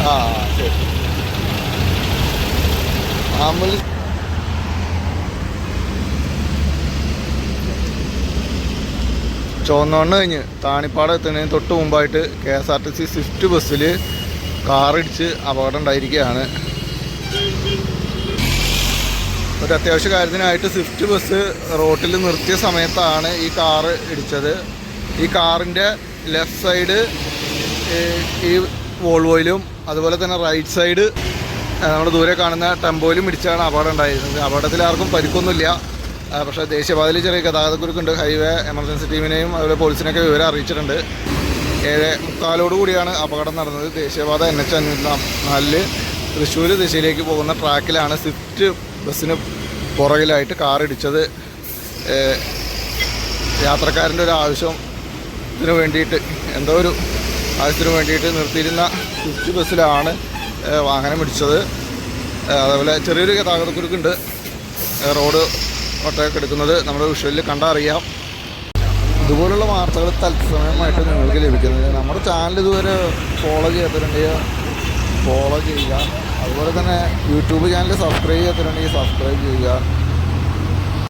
ആ ശരി. നമ്മൾ ചുവന്നോണ്ട് കഴിഞ്ഞ് താണിപ്പാട് എത്തുന്നതിന് തൊട്ട് മുമ്പായിട്ട് KSRTC സ്വിഫ്റ്റ് ബസ്സിൽ കാറിടിച്ച് അപകടം ഉണ്ടായിരിക്കുകയാണ്. ഒരു അത്യാവശ്യ കാര്യത്തിനായിട്ട് സ്വിഫ്റ്റ് ബസ് റോട്ടിൽ നിർത്തിയ സമയത്താണ് ഈ കാറ് ഇടിച്ചത്. ഈ കാറിൻ്റെ ലെഫ്റ്റ് സൈഡ് ഈ വോൾവോയിലും അതുപോലെ തന്നെ റൈറ്റ് സൈഡ് നമ്മൾ ദൂരെ കാണുന്ന ടെമ്പോയിലും ഇടിച്ചാണ് അപകടം ഉണ്ടായിരുന്നത്. അപകടത്തിൽ ആർക്കും പരിക്കൊന്നുമില്ല. പക്ഷേ ദേശീയപാതയിൽ ചെറിയ ഗതാഗതക്കുരുക്കുണ്ട്. ഹൈവേ എമർജൻസി ടീമിനെയും അതുപോലെ പോലീസിനെയൊക്കെ വിവരം അറിയിച്ചിട്ടുണ്ട്. 7:45 കൂടിയാണ് അപകടം നടന്നത്. ദേശീയപാത NH 504 തൃശ്ശൂർ ദിശയിലേക്ക് പോകുന്ന ട്രാക്കിലാണ് സ്വിഫ്റ്റ് ബസ്സിന് പുറകിലായിട്ട് കാറിടിച്ചത്. യാത്രക്കാരൻ്റെ ഒരു ആവശ്യത്തിന് വേണ്ടിയിട്ട്, എന്തോ ഒരു ആവശ്യത്തിന് വേണ്ടിയിട്ട് നിർത്തിയിരുന്ന സ്വിഫ്റ്റ് ബസ്സിലാണ് വാഹനം ഇടിച്ചത്. അതേപോലെ ചെറിയൊരു ഗതാഗതക്കുരുക്കുണ്ട്. റോഡ് ഒട്ടൊക്കെ എടുക്കുന്നത് നമ്മുടെ വിഷ്വലിൽ കണ്ടറിയാം. ഇതുപോലുള്ള വാർത്തകൾ തത്സമയമായിട്ട് നിങ്ങൾക്ക് ലഭിക്കുന്നത്. നമ്മുടെ ചാനൽ ഇതുവരെ ഫോളോ ചെയ്യാത്തവരുണ്ടെങ്കിൽ ഫോളോ ചെയ്യുക. അതുപോലെ തന്നെ യൂട്യൂബ് ചാനൽ സബ്സ്ക്രൈബ് ചെയ്യാത്തവരുണ്ടെങ്കിൽ സബ്സ്ക്രൈബ് ചെയ്യുക.